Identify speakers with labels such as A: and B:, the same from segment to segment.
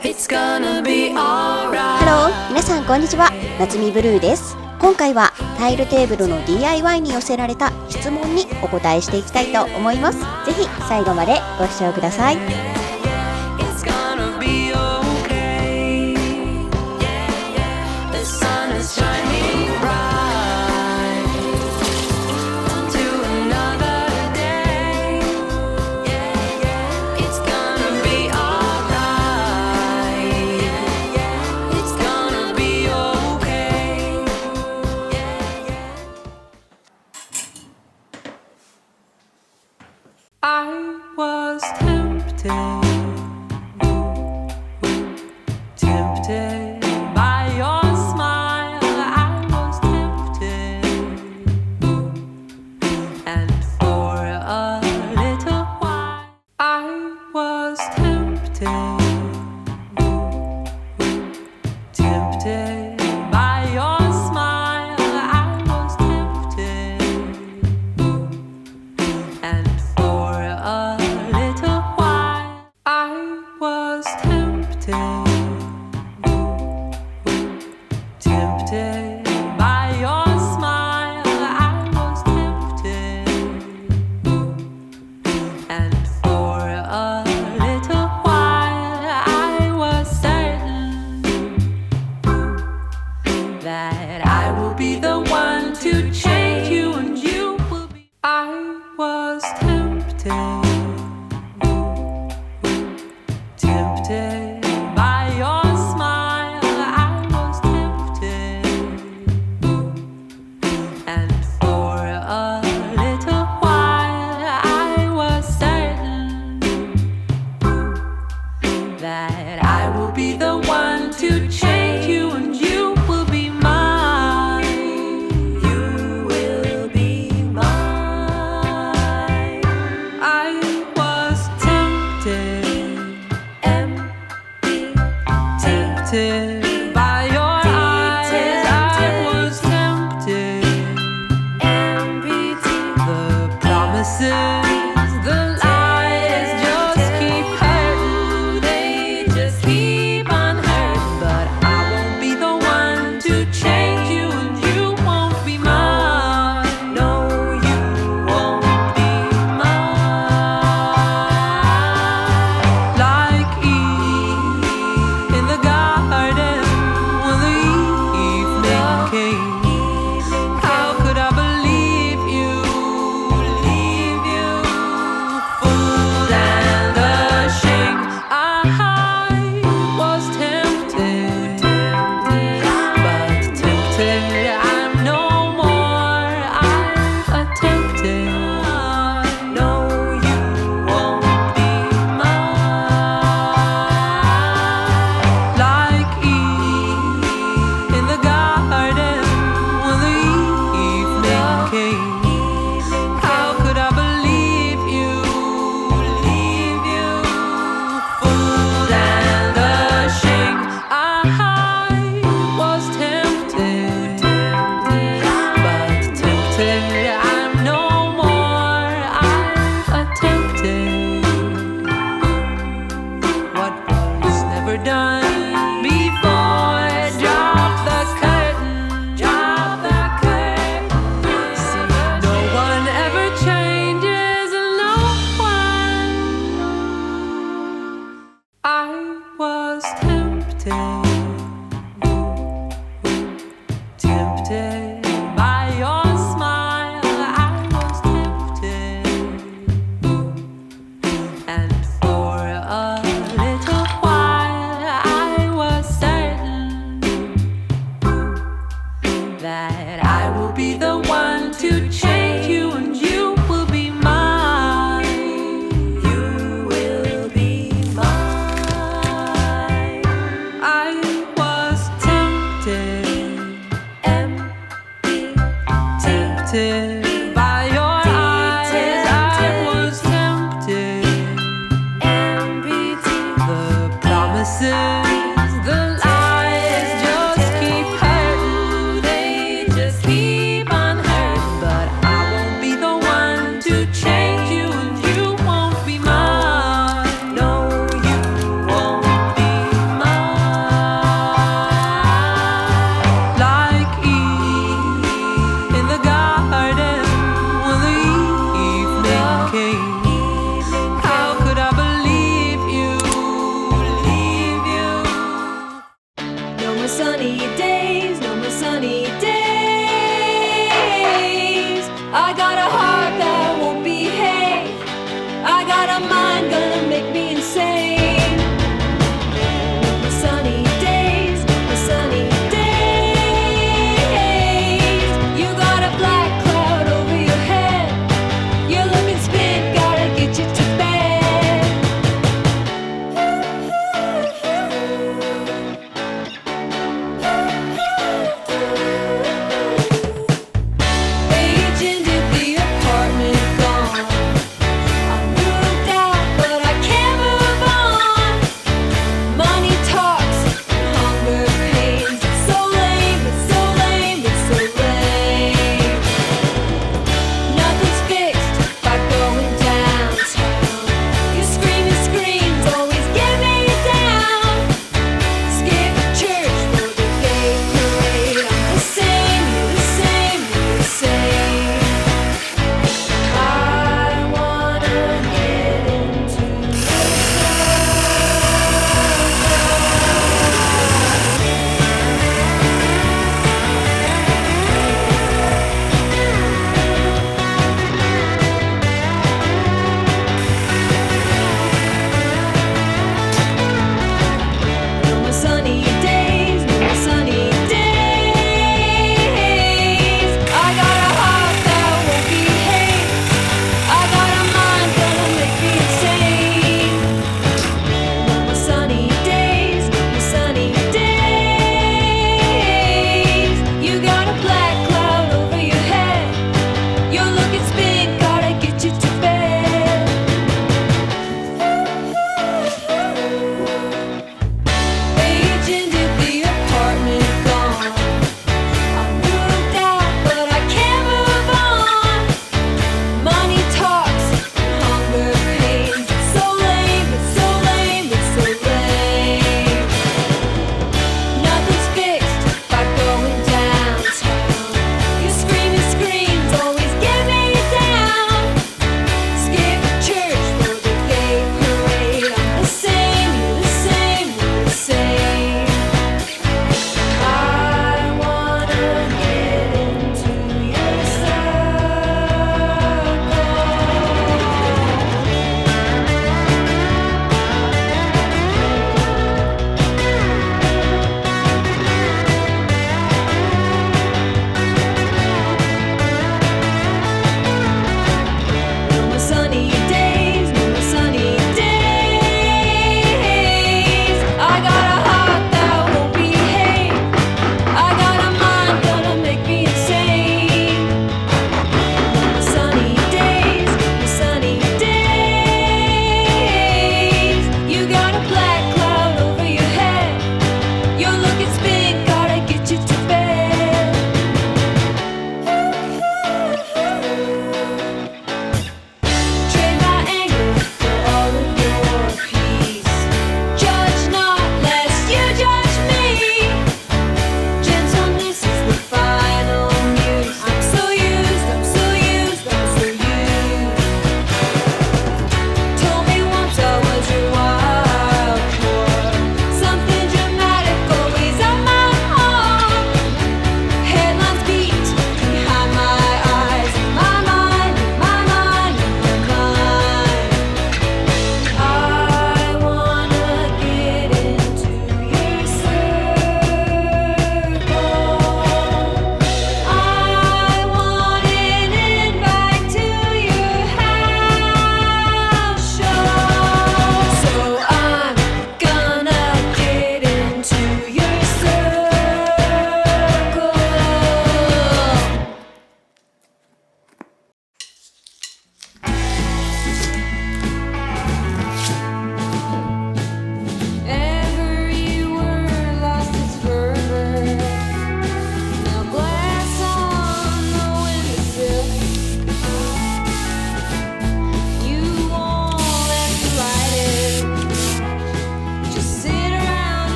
A: ハロー、皆さんこんにちは。なつみぶるーです。今回はタイルテーブルの DIY に寄せられた質問にお答えしていきたいと思います。ぜひ最後までご視聴ください。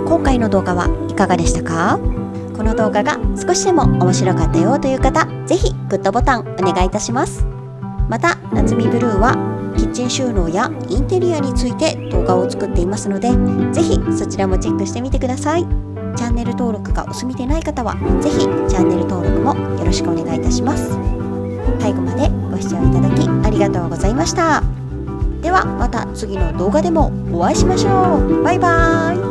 A: 今回の動画はいかがでしたか？この動画が少しでも面白かったよという方、ぜひグッドボタンお願いいたします。また、なつみブルーはキッチン収納やインテリアについて動画を作っていますので、ぜひそちらもチェックしてみてください。チャンネル登録がお済みでない方は、ぜひチャンネル登録もよろしくお願いいたします。最後までご視聴いただきありがとうございました。ではまた次の動画でもお会いしましょう。バイバーイ。